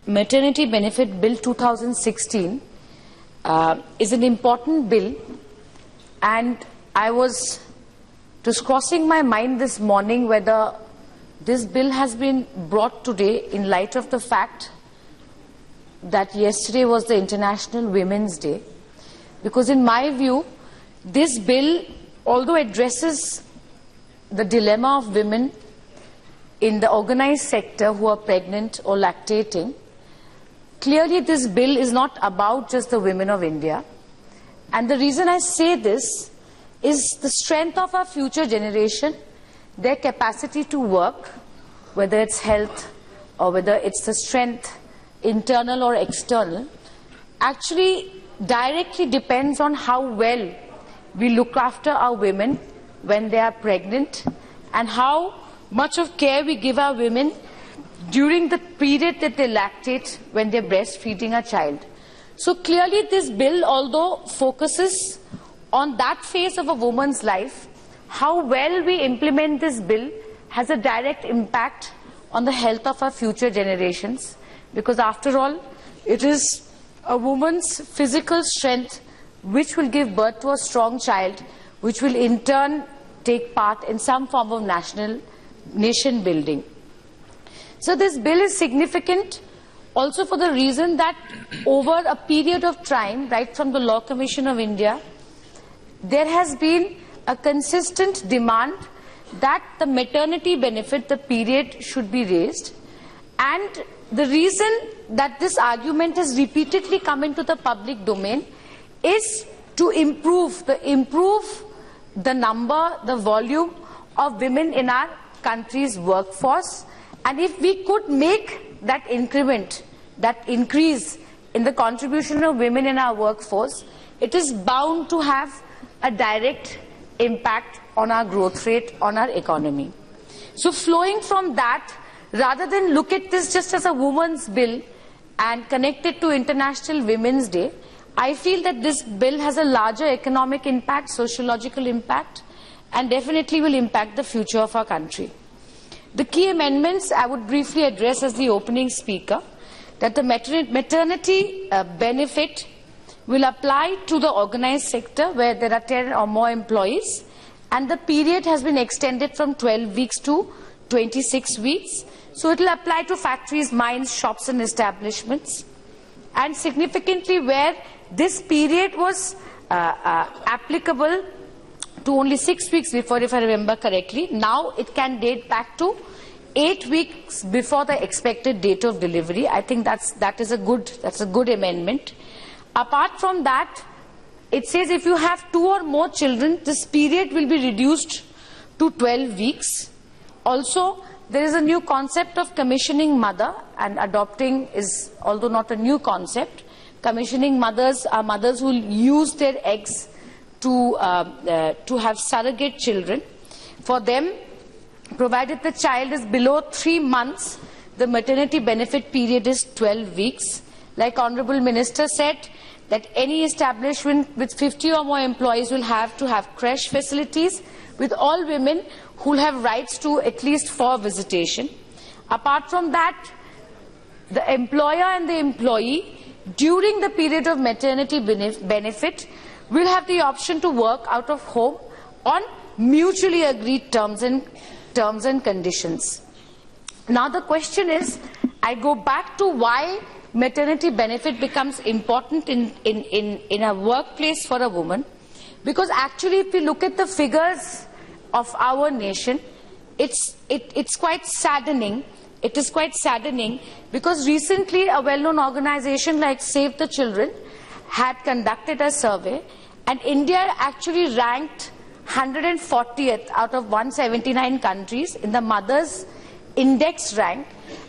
Maternity Benefit Bill 2016 is an important bill, and I was just crossing my mind this morning whether this bill has been brought today in light of the fact that yesterday was the International Women's Day, because in my view this bill, although addresses the dilemma of women in the organized sector who are pregnant or lactating, clearly this bill is not about just the women of India. And the reason I say this is the strength of our future generation, their capacity to work, whether it's health or whether it's the strength, internal or external, actually directly depends on how well we look after our women when they are pregnant and how much of care we give our women during the period that they lactate when they're breastfeeding a child. So clearly this bill, although focuses on that phase of a woman's life, how well we implement this bill has a direct impact on the health of our future generations, because after all, it is a woman's physical strength which will give birth to a strong child, which will in turn take part in some form of nation building. So this bill is significant also for the reason that over a period of time, right from the Law Commission of India, there has been a consistent demand that the maternity benefit, the period, should be raised. And the reason that this argument has repeatedly come into the public domain is to improve the number, the volume of women in our country's workforce. And if we could make that increment, that increase in the contribution of women in our workforce, it is bound to have a direct impact on our growth rate, on our economy. So flowing from that, rather than look at this just as a woman's bill and connect it to International Women's Day, I feel that this bill has a larger economic impact, sociological impact, and definitely will impact the future of our country. The key amendments I would briefly address as the opening speaker, that the maternity benefit will apply to the organized sector where there are 10 or more employees, and the period has been extended from 12 weeks to 26 weeks. So it will apply to factories, mines, shops and establishments. And significantly, where this period was applicable to only 6 weeks before, if I remember correctly, now it can date back to 8 weeks before the expected date of delivery. I think that's a good amendment. Apart from that, it says if you have 2 or more children, this period will be reduced to 12 weeks. Also, there is a new concept of commissioning mother, and adopting is, although not a new concept, commissioning mothers are mothers who will use their eggs to have surrogate children. For them, provided the child is below 3 months, the maternity benefit period is 12 weeks. Like Honorable Minister said, that any establishment with 50 or more employees will have to have creche facilities with all women who will have rights to at least 4 visitation. Apart from that, the employer and the employee during the period of maternity benefit will have the option to work out of home on mutually agreed terms and conditions. Now the question is, I go back to why maternity benefit becomes important in a workplace for a woman, because actually if we look at the figures of our nation, it's quite saddening. It is quite saddening because recently a well-known organization like Save the Children had conducted a survey, and India actually ranked 140th out of 179 countries in the Mothers Index rank.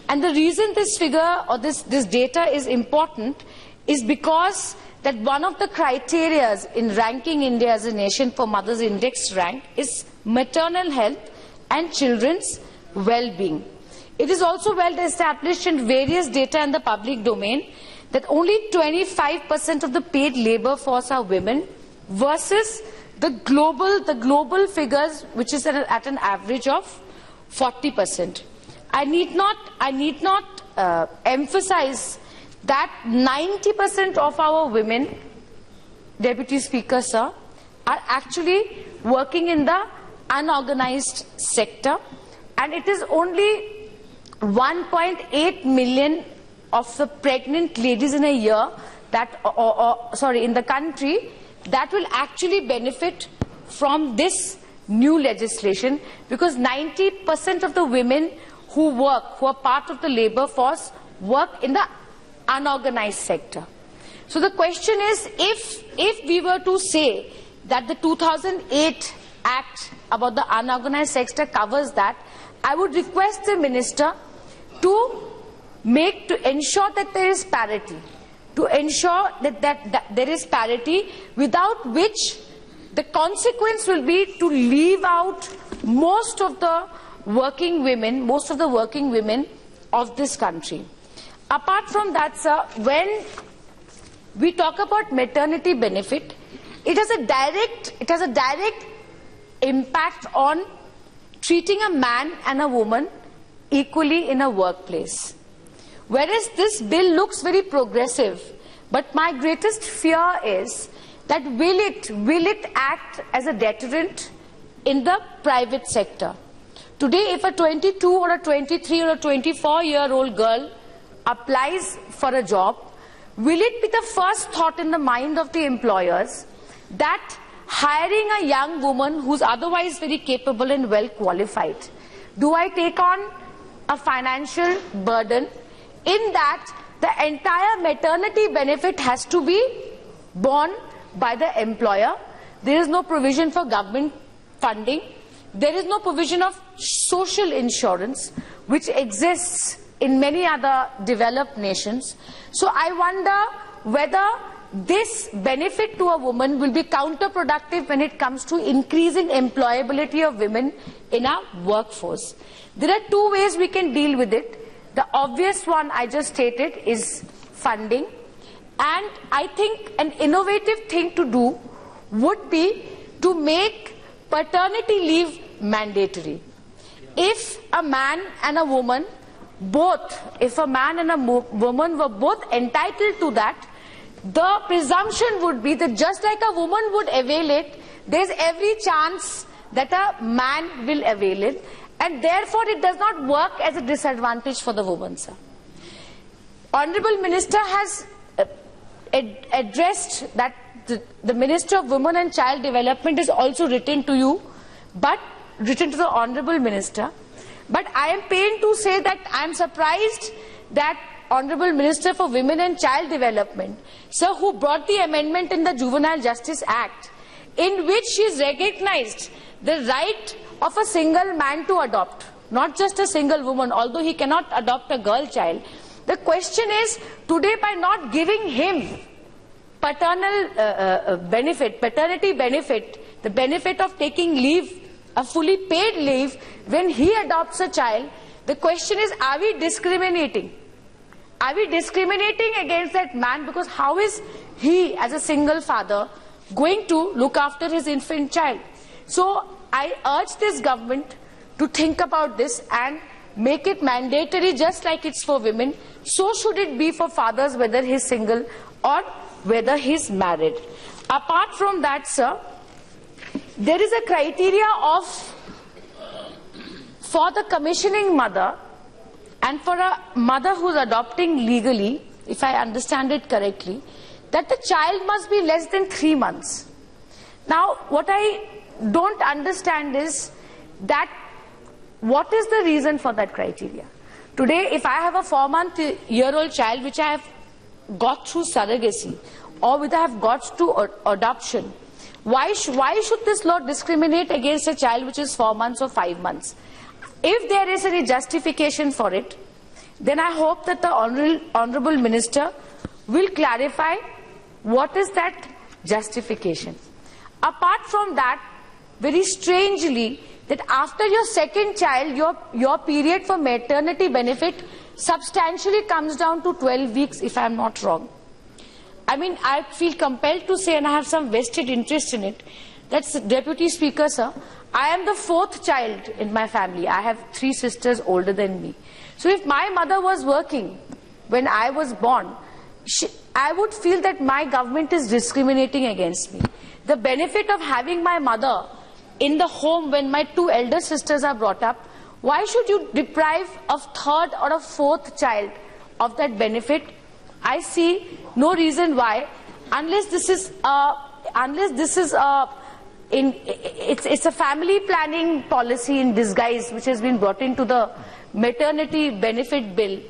And the reason this figure or this data is important is because that one of the criteria in ranking India as a nation for Mothers Index rank is maternal health and children's well-being. It is also well established in various data in the public domain that only 25% of the paid labor force are women, versus the global figures, which is at an average of 40%. I need not emphasize that 90% of our women, Deputy Speaker, sir, are actually working in the unorganized sector, and it is only 1.8 million of the pregnant ladies in a year that, in the country, that will actually benefit from this new legislation, because 90% of the women who work, who are part of the labor force, work in the unorganized sector. So the question is, if we were to say that the 2008 Act about the unorganized sector covers that, I would request the Minister to ensure that there is parity, that there is parity, without which the consequence will be to leave out most of the working women of this country. Apart from that, sir, when we talk about maternity benefit, it has a direct impact on treating a man and a woman equally in a workplace. Whereas this bill looks very progressive, but my greatest fear is that will it act as a deterrent in the private sector? Today, if a 22 or a 23 or a 24-year-old girl applies for a job, will it be the first thought in the mind of the employers that hiring a young woman who's otherwise very capable and well qualified, do I take on a financial burden in that the entire maternity benefit has to be borne by the employer? There is no provision for government funding. There is no provision of social insurance, which exists in many other developed nations. So I wonder whether this benefit to a woman will be counterproductive when it comes to increasing employability of women in our workforce. There are two ways we can deal with it. The obvious one I just stated is funding, and I think an innovative thing to do would be to make paternity leave mandatory. If a man and a woman if a man and a woman were both entitled to that, the presumption would be that just like a woman would avail it, there's every chance that a man will avail it, and therefore it does not work as a disadvantage for the woman, sir. Honorable Minister has addressed that the Minister of Women and Child Development is also written to you, but written to the Honorable Minister. But I am pained to say that I am surprised that Honorable Minister for Women and Child Development, sir, who brought the amendment in the Juvenile Justice Act, in which she has recognized the right of a single man to adopt, not just a single woman, although he cannot adopt a girl child. The question is, today by not giving him paternal paternity benefit, the benefit of taking leave, a fully paid leave when he adopts a child, the question is, are we discriminating? Are we discriminating against that man? Because how is he, as a single father, going to look after his infant child? So I urge this government to think about this and make it mandatory, just like it's for women. So should it be for fathers, whether he's single or whether he's married. Apart from that, sir, there is a criteria for the commissioning mother and for a mother who's adopting legally, if I understand it correctly, that the child must be less than 3 months. Now, what I don't understand is that what is the reason for that criteria? Today, if I have a 4-month-year-old child which I have got through surrogacy or which I have got through adoption, why should this law discriminate against a child which is 4 months or 5 months? If there is any justification for it, then I hope that the Honourable Minister will clarify what is that justification. Apart from that, very strangely, that after your second child, your period for maternity benefit substantially comes down to 12 weeks, if I am not wrong. I mean, I feel compelled to say, and I have some vested interest in it, That's Deputy Speaker, sir. I am the fourth child in my family. I have 3 sisters older than me. So if my mother was working when I was born, I would feel that my government is discriminating against me. The benefit of having my mother in the home when my 2 elder sisters are brought up, why should you deprive a 3rd or a 4th child of that benefit? I see no reason why, unless this is it's a family planning policy in disguise which has been brought into the Maternity Benefit Bill.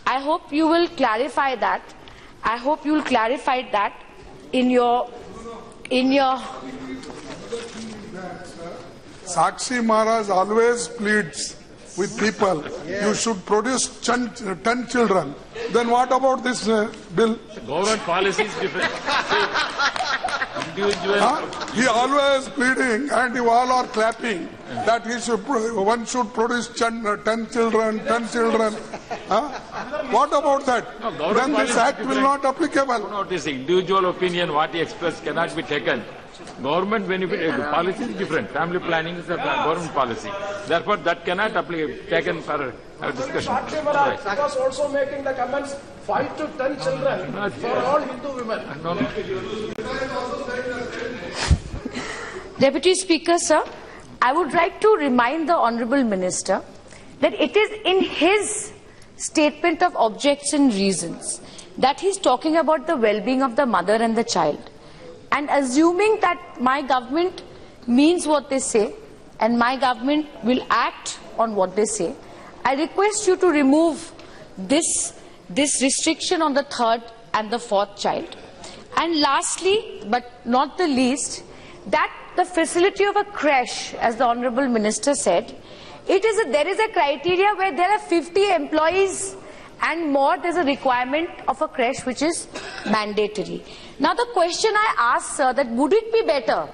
I hope you will clarify that. I hope you will clarify that in your Sakshi Maharaj always pleads with people, you should produce 10 children. Then what about this bill? Government policy is different. He always pleading and you all are clapping that one should produce 10 children, 10 children. What about that? No, then this act will not applicable. No, this individual opinion, what he expressed cannot be taken. Government benefit policy is different. Family planning is a government policy. Therefore, that cannot be taken for discussion. Sakshi Maharaj was also making the comments 5 to 10 children for all Hindu women. Deputy Speaker, sir, I would like to remind the Honourable Minister that it is in his statement of objects and reasons that he is talking about the well-being of the mother and the child. And assuming that my government means what they say and my government will act on what they say, I request you to remove this restriction on the 3rd and the 4th child. And lastly, but not the least, that the facility of a creche, as the Honourable Minister said, there is a criteria where there are 50 employees and more. There is a requirement of a creche which is mandatory. Now the question I ask, sir, that would it be better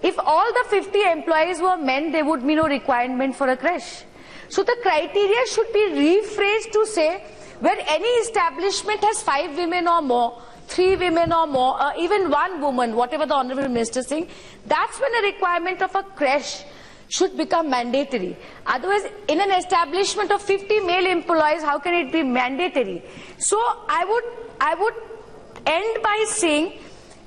if all the 50 employees were men, there would be no requirement for a creche? So the criteria should be rephrased to say where any establishment has 5 women or more, 3 women or more, or even 1 woman, whatever the Honourable Minister is saying, that's when a requirement of a creche should become mandatory. Otherwise, in an establishment of 50 male employees, how can it be mandatory? So I would end by saying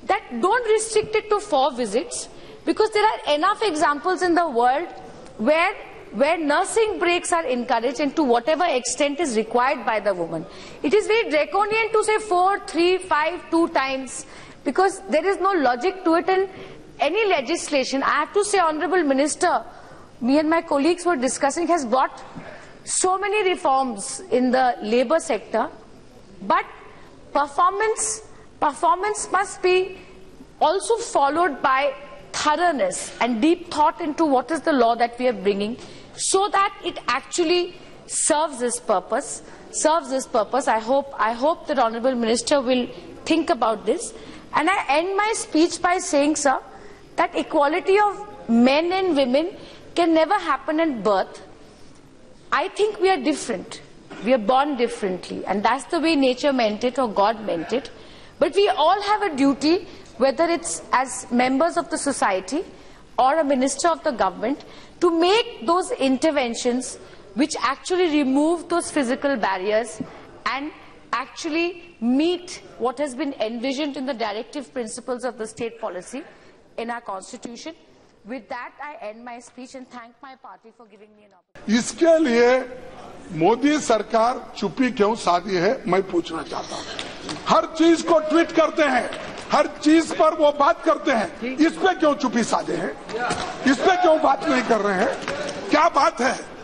that don't restrict it to 4 visits, because there are enough examples in the world where nursing breaks are encouraged and to whatever extent is required by the woman. It is very draconian to say 4, 3, 5, 2 times, because there is no logic to it in any legislation. I have to say, Honourable Minister, me and my colleagues were discussing, has brought so many reforms in the labour sector, but performance must be also followed by thoroughness and deep thought into what is the law that we are bringing, so that it actually serves this purpose. I hope that Honourable Minister will think about this. And I end my speech by saying, sir, that equality of men and women can never happen at birth. I think we are different. We are born differently, and that's the way nature meant it or God meant it. But we all have a duty, whether it's as members of the society or a minister of the government, to make those interventions which actually remove those physical barriers and actually meet what has been envisioned in the directive principles of the state policy in our constitution. With that, I end my speech and thank my party for giving me an opportunity. इसके लिए मोदी सरकार चुप्पी क्यों साधी है, मैं पूछना चाहता हूं। हर चीज को ट्वीट करते हैं, हर चीज पर वो बात करते हैं, इस पे क्यों चुप्पी साधे हैं, इस पे क्यों बात नहीं कर रहे हैं, क्या बात है?